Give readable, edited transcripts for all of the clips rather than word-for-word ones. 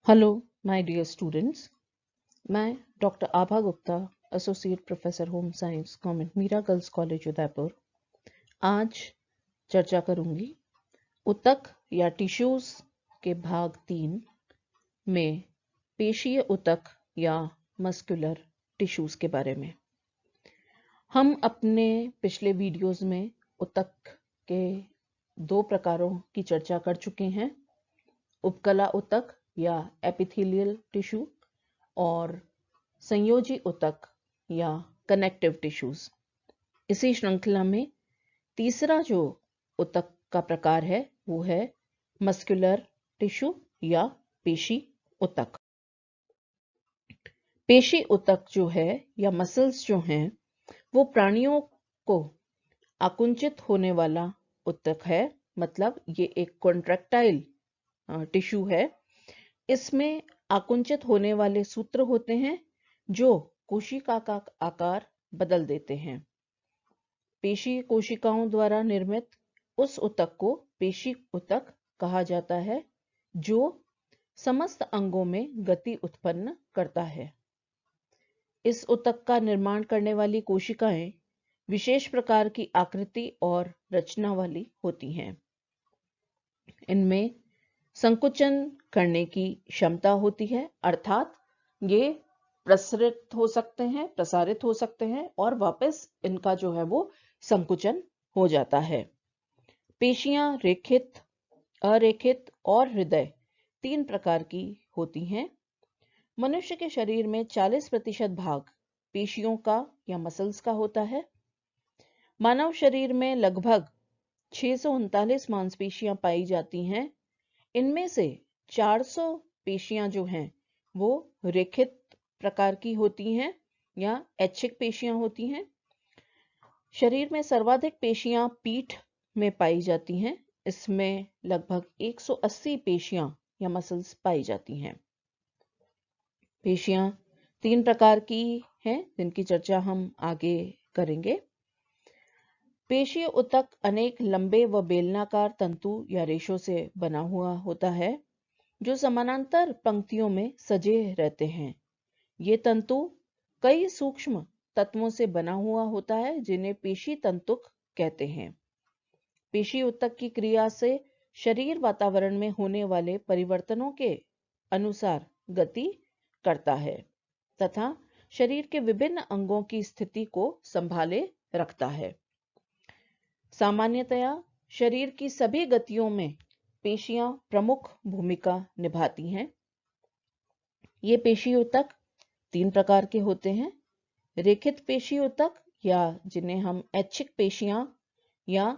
Hello my dear students. मैं doctor Abha Gupta, associate professor home science, government Meera girls college Udaipur, आज चर्चा करूंगी ऊतक या टिश्यूज के भाग 3 में पेशीय ऊतक या मस्कुलर टिश्यूज के बारे में। हम अपने पिछले वीडियोस में ऊतक के 2 प्रकारों की चर्चा कर चुके हैं, उपकला ऊतक या एपिथेलियल टिश्यू और संयोजी ऊतक या कनेक्टिव टिश्यूज। इसी श्रृंखला में तीसरा जो ऊतक का प्रकार है वो है मस्कुलर टिश्यू या पेशी ऊतक। पेशी ऊतक जो है या मसल्स जो हैं वो प्राणियों को आकुंचित होने वाला ऊतक है, मतलब ये एक कॉन्ट्रैक्टाइल टिश्यू है। इसमें आकुंचित होने वाले सूत्र होते हैं जो कोशिका का आकार बदल देते हैं। पेशी कोशिकाओं द्वारा निर्मित उस ऊतक को पेशी ऊतक कहा जाता है जो समस्त अंगों में गति उत्पन्न करता है। इस ऊतक का निर्माण करने वाली कोशिकाएं विशेष प्रकार की आकृति और रचना वाली होती हैं। इनमें संकुचन करने की क्षमता होती है, अर्थात ये प्रसारित हो सकते हैं और वापस इनका जो है वो संकुचन हो जाता है। पेशियां रेखित, अरेखित और हृदय 3 प्रकार की होती हैं। मनुष्य के शरीर में 40% भाग पेशियों का या मसल्स का होता है। मानव शरीर में लगभग 639 मांसपेशियां पाई जाती हैं। इनमें से 400 पेशियां जो हैं वो रेखित प्रकार की होती हैं या ऐच्छिक पेशियां होती हैं। शरीर में सर्वाधिक पेशियां पीठ में पाई जाती हैं। इसमें लगभग 180 पेशियां या मसल्स पाई जाती हैं। पेशियां 3 प्रकार की हैं जिनकी चर्चा हम आगे करेंगे। पेशीय ऊतक अनेक लंबे व बेलनाकार तंतु या रेशों से बना हुआ होता है जो समानांतर पंक्तियों में सजे रहते हैं। ये तंतु कई सूक्ष्म तत्वों से बना हुआ होता है जिन्हें पेशी तंतुक कहते हैं। पेशी ऊतक की क्रिया से शरीर वातावरण में होने वाले परिवर्तनों के अनुसार गति करता है तथा शरीर के विभिन्न अंगों की स्थिति को संभाले रखता है। सामान्यतया शरीर की सभी गतियों में पेशियां प्रमुख भूमिका निभाती हैं। ये पेशी ऊतक 3 प्रकार के होते हैं। रेखित पेशी ऊतक या जिन्हें हम ऐच्छिक पेशियां या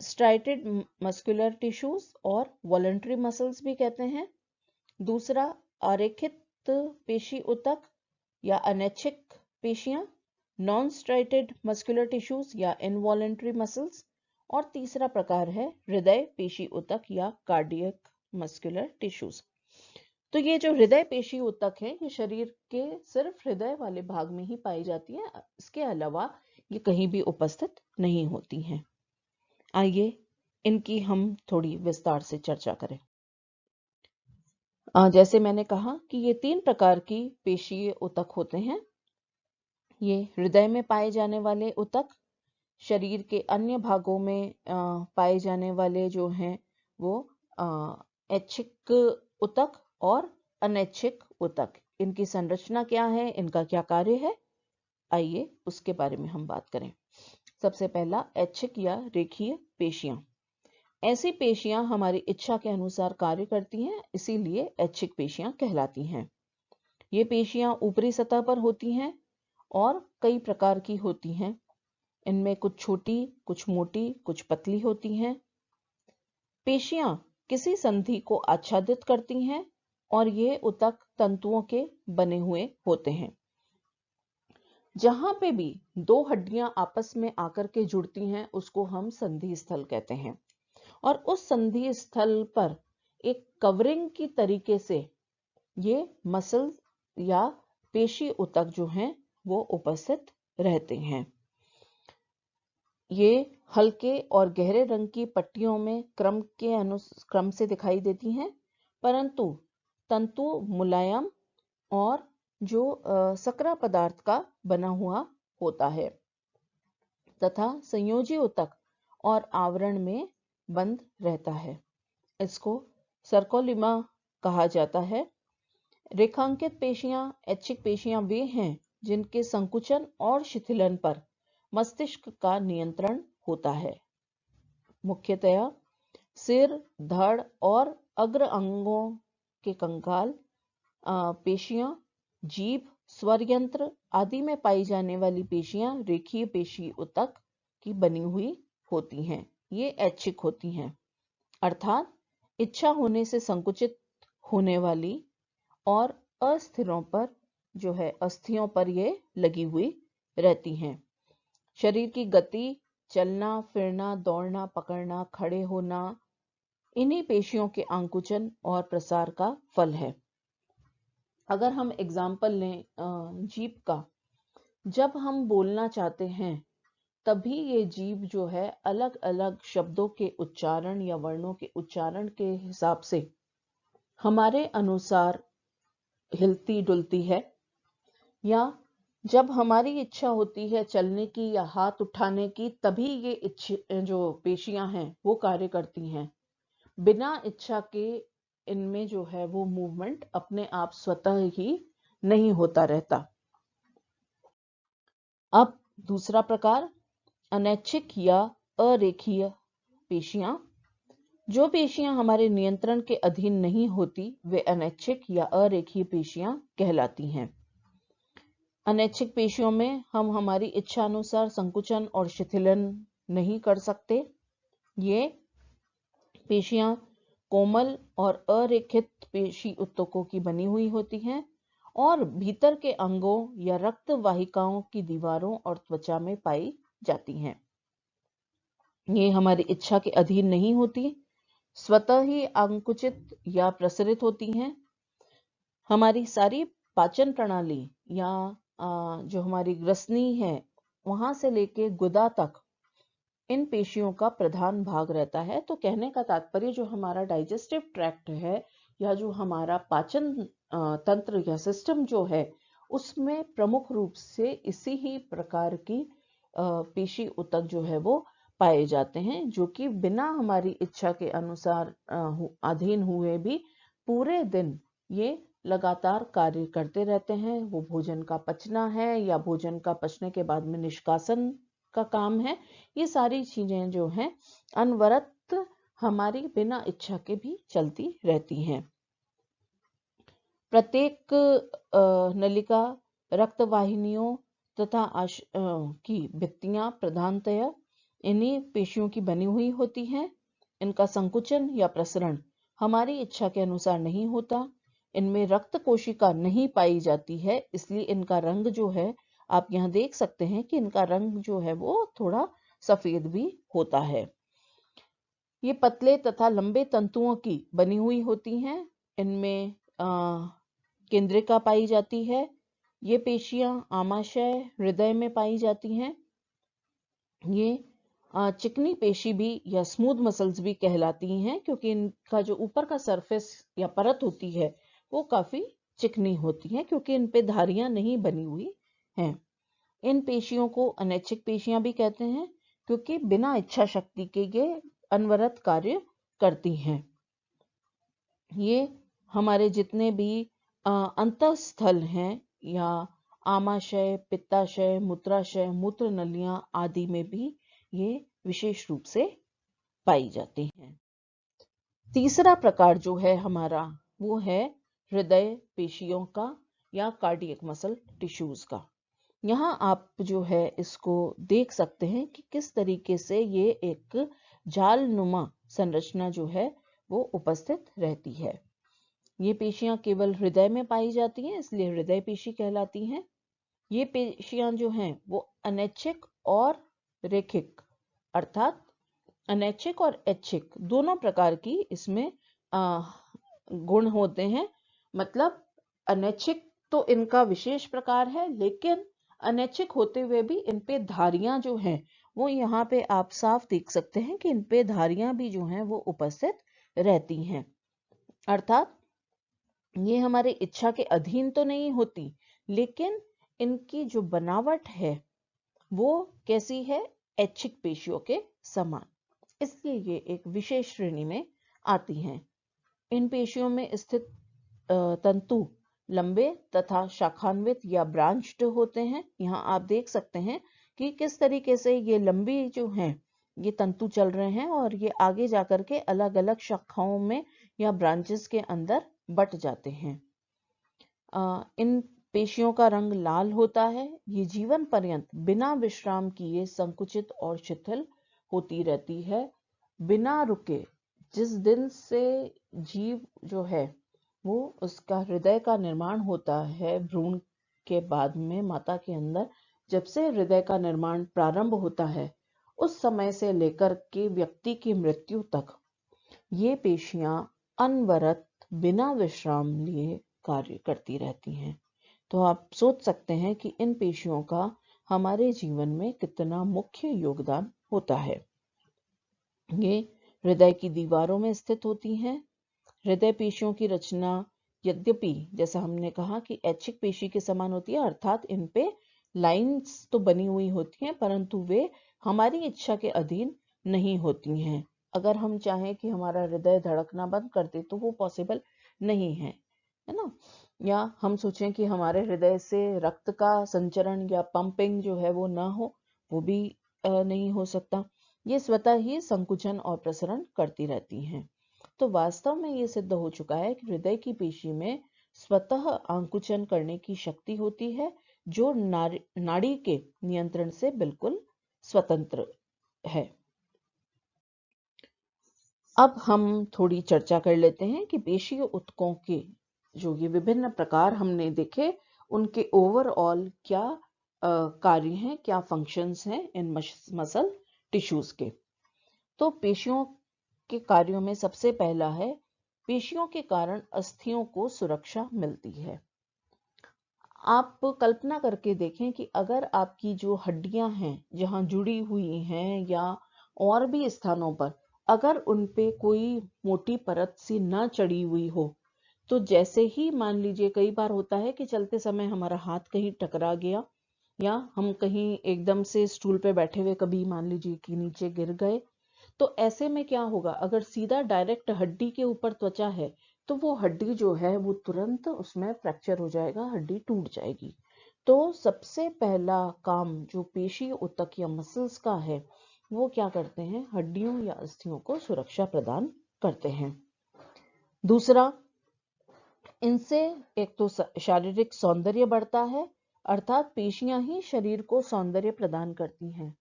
स्ट्राइटेड मस्कुलर टिश्यूज और वॉलंटरी मसल्स भी कहते हैं। दूसरा अरेखित पेशी ऊतक या अनैच्छिक पेशियां, नॉन स्ट्राइटेड मस्कुलर टिश्यूज या इनवॉलेंट्री मसल्स। और तीसरा प्रकार है हृदय पेशी ऊतक या कार्डियक मस्कुलर टिश्यूज। तो ये जो हृदय पेशी ऊतक है ये शरीर के सिर्फ हृदय वाले भाग में ही पाई जाती है, इसके अलावा ये कहीं भी उपस्थित नहीं होती हैं। आइए इनकी हम थोड़ी विस्तार से चर्चा करें। जैसे मैंने कहा कि ये 3 प्रकार की पेशीय ऊतक होते हैं। ये हृदय में पाए जाने वाले ऊतक, शरीर के अन्य भागों में पाए जाने वाले जो हैं वो ऐच्छिक ऊतक और अनैच्छिक ऊतक। इनकी संरचना क्या है, इनका क्या कार्य है, आइए उसके बारे में हम बात करें। सबसे पहला ऐच्छिक या रेखीय पेशियां। ऐसी पेशियां हमारी इच्छा के अनुसार कार्य करती हैं, इसीलिए ऐच्छिक पेशियां कहलाती हैं। ये पेशियां ऊपरी सतह पर होती हैं और कई प्रकार की होती हैं। इनमें कुछ छोटी, कुछ मोटी, कुछ पतली होती हैं। पेशियां किसी संधि को आच्छादित करती हैं और ये ऊतक तंतुओं के बने हुए होते हैं। जहां पे भी 2 हड्डियां आपस में आकर के जुड़ती हैं उसको हम संधि स्थल कहते हैं और उस संधि स्थल पर एक कवरिंग की तरीके से ये मसल या पेशी ऊतक जो हैं वो उपस्थित रहते हैं। ये हल्के और गहरे रंग की पट्टियों में क्रम से दिखाई देती हैं, परंतु तंतु मुलायम और जो सकरा पदार्थ का बना हुआ होता है तथा संयोजी ऊतक और आवरण में बंद रहता है। इसको सर्कोलिमा कहा जाता है। रेखांकित पेशियां, ऐच्छिक पेशियां वे हैं जिनके संकुचन और शिथिलन पर मस्तिष्क का नियंत्रण होता है। मुख्यतया सिर, धड़ और अग्र अंगों के कंकाल, पेशियां, जीभ, स्वर यंत्र आदि में पाई जाने वाली पेशियां रेखीय पेशी ऊतक की बनी हुई होती हैं। ये ऐच्छिक होती हैं, अर्थात इच्छा होने से संकुचित होने वाली और अस्थिरों पर जो है अस्थियों पर ये लगी हुई रहती हैं। शरीर की गति, चलना फिरना, दौड़ना, पकड़ना, खड़े होना इन्हीं पेशियों के आंकुचन और प्रसार का फल है। अगर हम एग्जाम्पल लें जीभ का, जब हम बोलना चाहते हैं तभी ये जीभ जो है अलग अलग शब्दों के उच्चारण या वर्णों के उच्चारण के हिसाब से हमारे अनुसार हिलती डुलती है, या जब हमारी इच्छा होती है चलने की या हाथ उठाने की तभी ये जो पेशियां हैं वो कार्य करती हैं। बिना इच्छा के इनमें जो है वो मूवमेंट अपने आप स्वतः ही नहीं होता रहता। अब दूसरा प्रकार, अनैच्छिक या अरेखीय पेशियां। जो पेशियां हमारे नियंत्रण के अधीन नहीं होती वे अनैच्छिक या अरेखीय पेशियां कहलाती हैं। अनैच्छिक पेशियों में हम हमारी इच्छा अनुसार संकुचन और शिथिलन नहीं कर सकते। ये पेशियां कोमल और अरेखित पेशी ऊतकों की बनी हुई होती हैं और भीतर के अंगों या रक्त वाहिकाओं की दीवारों और त्वचा में पाई जाती हैं। ये हमारी इच्छा के अधीन नहीं होती, स्वतः ही अंकुचित या प्रसरित होती हैं। हमारी सारी पाचन प्रणाली या जो हमारी ग्रसनी है वहां से लेके गुदा तक इन पेशियों का प्रधान भाग रहता है। तो कहने का तात्पर्य जो हमारा डाइजेस्टिव ट्रैक्ट है या जो हमारा पाचन तंत्र या सिस्टम जो है उसमें प्रमुख रूप से इसी ही प्रकार की पेशी ऊतक जो है वो पाए जाते हैं, जो कि बिना हमारी इच्छा के अनुसार अधीन हुए भी पूरे दिन ये लगातार कार्य करते रहते हैं। वो भोजन का पचना है या भोजन का पचने के बाद में निष्कासन का काम है, ये सारी चीजें जो हैं अनवरत हमारी बिना इच्छा के भी चलती रहती हैं। प्रत्येक नलिका, रक्तवाहिनियों तथा की भित्तियां प्रधानतया इन्हीं पेशियों की बनी हुई होती हैं। इनका संकुचन या प्रसरण हमारी इच्छा के अनुसार नहीं होता। इनमें रक्त कोशिका नहीं पाई जाती है, इसलिए इनका रंग जो है आप यहाँ देख सकते हैं कि इनका रंग जो है वो थोड़ा सफेद भी होता है। ये पतले तथा लंबे तंतुओं की बनी हुई होती हैं। इनमें केंद्रिका पाई जाती है। ये पेशियां आमाशय, हृदय में पाई जाती हैं। ये चिकनी पेशी भी या स्मूथ मसल्स भी कहलाती हैं, क्योंकि इनका जो ऊपर का सरफेस या परत होती है वो काफी चिकनी होती है, क्योंकि इन पे धारियां नहीं बनी हुई हैं। इन पेशियों को अनैच्छिक पेशियां भी कहते हैं, क्योंकि बिना इच्छा शक्ति के ये अनवरत कार्य करती हैं। ये हमारे जितने भी अंतःस्थल हैं या आमाशय, पित्ताशय, मूत्राशय, मूत्र नलियां आदि में भी ये विशेष रूप से पाई जाती हैं। तीसरा प्रकार जो है हमारा वो है हृदय पेशियों का या कार्डियक मसल टिश्यूज का। यहाँ आप जो है इसको देख सकते हैं कि किस तरीके से ये एक जाल नुमा संरचना जो है वो उपस्थित रहती है। ये पेशियां केवल हृदय में पाई जाती हैं, इसलिए हृदय पेशी कहलाती हैं। ये पेशियां जो हैं वो अनैच्छिक और रेखिक, अर्थात अनैच्छिक और ऐच्छिक दोनों प्रकार की इसमें गुण होते हैं। मतलब अनैच्छिक तो इनका विशेष प्रकार है, लेकिन अनैच्छिक होते हुए भी इन पे धारियां जो हैं वो यहाँ पे आप साफ देख सकते हैं कि इन पे धारियां भी जो हैं वो उपस्थित रहती हैं। अर्थात ये हमारे इच्छा के अधीन तो नहीं होती, लेकिन इनकी जो बनावट है वो कैसी है, ऐच्छिक पेशियों के समान, इसलिए ये एक विशेष श्रेणी में आती हैं। इन पेशियों में स्थित तंतु लंबे तथा शाखान्वित या ब्रांच्ड होते हैं। यहाँ आप देख सकते हैं कि किस तरीके से ये लंबी जो हैं ये तंतु चल रहे हैं और ये आगे जाकर के अलग अलग शाखाओं में या ब्रांचेस के अंदर बट जाते हैं। इन पेशियों का रंग लाल होता है। ये जीवन पर्यंत बिना विश्राम किए संकुचित और शिथिल होती रहती है, बिना रुके। जिस दिन से जीव जो है वो उसका हृदय का निर्माण होता है भ्रूण के बाद में माता के अंदर, जब से हृदय का निर्माण प्रारंभ होता है उस समय से लेकर के व्यक्ति की मृत्यु तक ये पेशियां अनवरत बिना विश्राम लिए कार्य करती रहती हैं। तो आप सोच सकते हैं कि इन पेशियों का हमारे जीवन में कितना मुख्य योगदान होता है। ये हृदय की दीवारों में स्थित होती हैं। हृदय पेशियों की रचना यद्यपि जैसा हमने कहा कि ऐच्छिक पेशी के समान होती है, अर्थात इन पे लाइंस तो बनी हुई होती हैं, परंतु वे हमारी इच्छा के अधीन नहीं होती हैं। अगर हम चाहें कि हमारा हृदय धड़कना बंद कर दे तो वो पॉसिबल नहीं है ना। या हम सोचें कि हमारे हृदय से रक्त का संचरण या पंपिंग जो है वो ना हो, वो भी नहीं हो सकता। ये स्वतः ही संकुचन और प्रसरण करती रहती हैं। तो वास्तव में ये सिद्ध हो चुका है कि हृदय की पेशी में स्वतः आंकुचन करने की शक्ति होती है, जो नाड़ी के नियंत्रण से बिल्कुल स्वतंत्र है। अब हम थोड़ी चर्चा कर लेते हैं कि पेशीय ऊतकों के जो ये विभिन्न प्रकार हमने देखे, उनके ओवरऑल क्या कार्य हैं, क्या फंक्शंस हैं इन मसल टिश्यूज के। तो पेशियों के कार्यों में सबसे पहला है, पेशियों के कारण अस्थियों को सुरक्षा मिलती है। आप कल्पना करके देखें कि अगर आपकी जो हड्डियां हैं जहां जुड़ी हुई हैं या और भी स्थानों पर अगर उन पे कोई मोटी परत सी ना चढ़ी हुई हो, तो जैसे ही मान लीजिए कई बार होता है कि चलते समय हमारा हाथ कहीं टकरा गया या हम कहीं एकदम से स्टूल पे बैठे हुए कभी मान लीजिए कि नीचे गिर गए, तो ऐसे में क्या होगा, अगर सीधा डायरेक्ट हड्डी के ऊपर त्वचा है तो वो हड्डी जो है वो तुरंत उसमें फ्रैक्चर हो जाएगा, हड्डी टूट जाएगी। तो सबसे पहला काम जो पेशी ऊतक या मसल्स का है वो क्या करते हैं, हड्डियों या अस्थियों को सुरक्षा प्रदान करते हैं। दूसरा, इनसे एक तो शारीरिक सौंदर्य बढ़ता है, अर्थात पेशियां ही शरीर को सौंदर्य प्रदान करती हैं।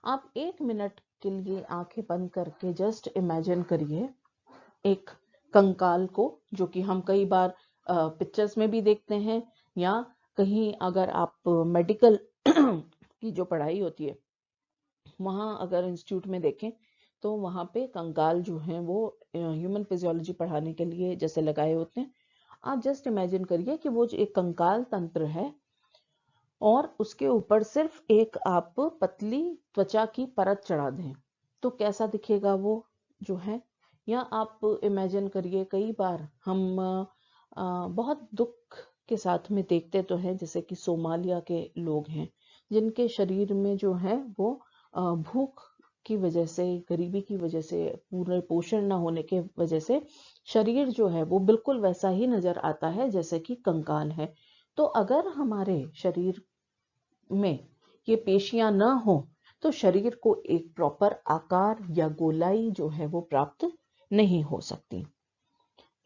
आप 1 मिनट के लिए आंखें बंद करके जस्ट इमेजिन करिए एक कंकाल को, जो कि हम कई बार पिक्चर्स में भी देखते हैं या कहीं अगर आप मेडिकल की जो पढ़ाई होती है वहां अगर इंस्टीट्यूट में देखें तो वहां पे कंकाल जो हैं वो ह्यूमन फिजियोलॉजी पढ़ाने के लिए जैसे लगाए होते हैं। आप जस्ट इमेजिन करिए कि वो जो एक कंकाल तंत्र है और उसके ऊपर सिर्फ एक आप पतली त्वचा की परत चढ़ा दें तो कैसा दिखेगा वो जो है। या आप इमेजिन करिए, कई बार हम बहुत दुख के साथ में देखते तो हैं जैसे कि सोमालिया के लोग हैं जिनके शरीर में जो है वो भूख की वजह से, गरीबी की वजह से, पूरे पोषण न होने के वजह से शरीर जो है वो बिल्कुल वैसा ही नजर आता है जैसे कि कंकाल है। तो अगर हमारे शरीर में ये पेशियां न हो तो शरीर को एक प्रॉपर आकार या गोलाई जो है वो प्राप्त नहीं हो सकती।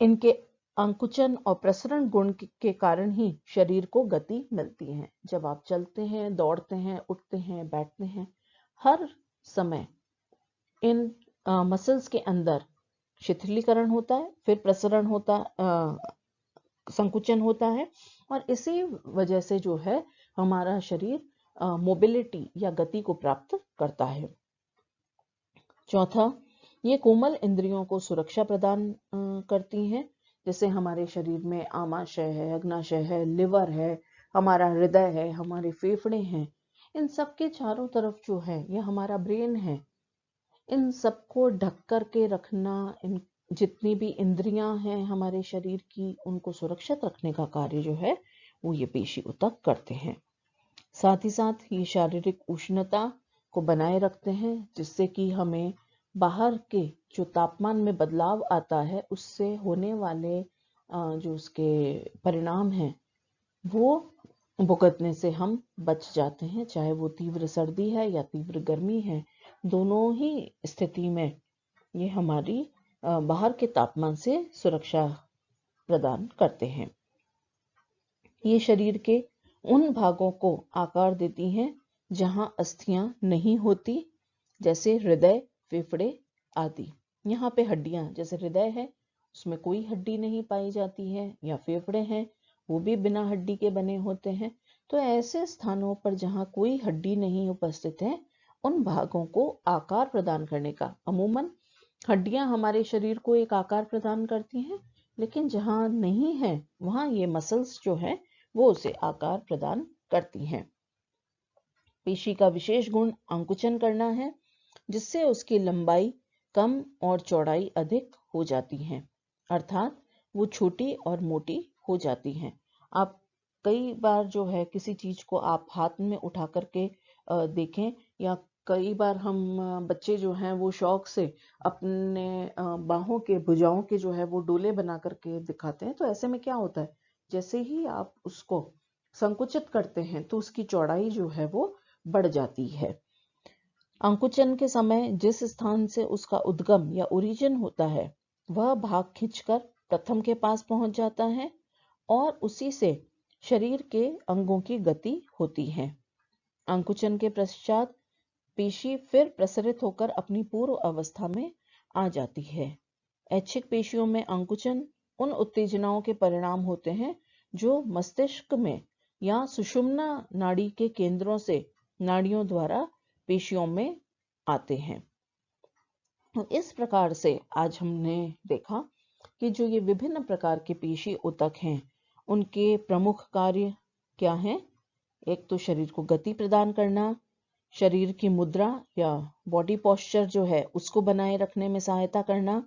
इनके अंकुचन और प्रसरण गुण के कारण ही शरीर को गति मिलती है। जब आप चलते हैं, दौड़ते हैं, उठते हैं, बैठते हैं, हर समय इन मसल्स के अंदर शिथिलीकरण होता है, फिर प्रसरण होता, संकुचन होता है और इसी वजह से जो है हमारा शरीर मोबिलिटी या गति को प्राप्त करता है। चौथा, ये कोमल इंद्रियों को सुरक्षा प्रदान करती हैं, जैसे हमारे शरीर में आमाशय है, अग्नाशय है, लिवर है, हमारा हृदय है, हमारे फेफड़े हैं, इन सब के चारों तरफ जो है ये हमारा ब्रेन है। इन सबको ढक कर के रखना, इन जितनी भी इंद्रियां हैं हमारे शरीर की, उनको सुरक्षित रखने का कार्य जो है वो ये पेशी ऊतक करते हैं। साथ ही साथ ये शारीरिक उष्णता को बनाए रखते हैं, जिससे कि हमें बाहर के जो तापमान में बदलाव आता है उससे होने वाले जो उसके परिणाम हैं वो भुगतने से हम बच जाते हैं। चाहे वो तीव्र सर्दी है या तीव्र गर्मी है, दोनों ही स्थिति में ये हमारी बाहर के तापमान से सुरक्षा प्रदान करते हैं। ये शरीर के उन भागों को आकार देती हैं जहां अस्थियां नहीं होती, जैसे हृदय, फेफड़े आदि। यहाँ पे हड्डियां, जैसे हृदय है उसमें कोई हड्डी नहीं पाई जाती है, या फेफड़े हैं वो भी बिना हड्डी के बने होते हैं। तो ऐसे स्थानों पर जहां कोई हड्डी नहीं उपस्थित है, उन भागों को आकार प्रदान करने का, अमूमन हड्डियां हमारे शरीर को एक आकार प्रदान करती हैं, लेकिन जहां नहीं है वहां ये मसल्स जो है वो उसे आकार प्रदान करती हैं। पेशी का विशेष गुण अंकुचन करना है, जिससे उसकी लंबाई कम और चौड़ाई अधिक हो जाती है, अर्थात वो छोटी और मोटी हो जाती हैं। आप कई बार जो है किसी चीज को आप हाथ में उठा करके देखें, या कई बार हम बच्चे जो हैं वो शौक से अपने बाहों के भुजाओं के जो है वो डोले बना करके दिखाते हैं। तो ऐसे में क्या होता है, जैसे ही आप उसको संकुचित करते हैं तो उसकी चौड़ाई जो है वो बढ़ जाती है। अंकुचन के समय जिस स्थान से उसका उद्गम या ओरिजिन होता है वह भाग खींचकर प्रथम के पास पहुंच जाता है, और उसी से शरीर के अंगों की गति होती है। अंकुचन के पश्चात पेशी फिर प्रसरित होकर अपनी पूर्व अवस्था में आ जाती है। ऐच्छिक पेशियों में अंकुचन उन उत्तेजनाओं के परिणाम होते हैं जो मस्तिष्क में या सुषुम्ना नाड़ी के केंद्रों से नाड़ियों द्वारा पेशियों में आते हैं। इस प्रकार से आज हमने देखा कि जो ये विभिन्न प्रकार के पेशी ऊतक हैं उनके प्रमुख कार्य क्या हैं। एक तो शरीर को गति प्रदान करना, शरीर की मुद्रा या बॉडी पोस्चर जो है उसको बनाए रखने में सहायता करना,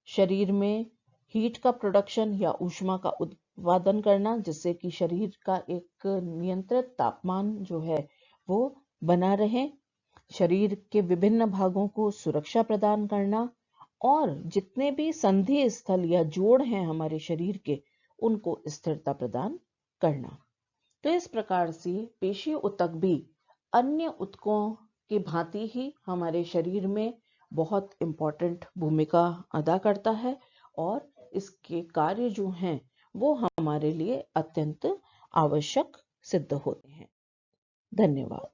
शरीर में हीट का प्रोडक्शन या ऊष्मा का उत्पादन करना, जिससे कि शरीर का एक नियंत्रित तापमान जो है वो बना रहे, शरीर के विभिन्न भागों को सुरक्षा प्रदान करना, और जितने भी संधि स्थल या जोड़ हैं हमारे शरीर के उनको स्थिरता प्रदान करना। तो इस प्रकार से पेशी ऊतक भी अन्य ऊतकों की भांति ही हमारे शरीर में बहुत इंपॉर्टेंट भूमिका अदा करता है, और इसके कार्य जो हैं वो हमारे लिए अत्यंत आवश्यक सिद्ध होते हैं। धन्यवाद।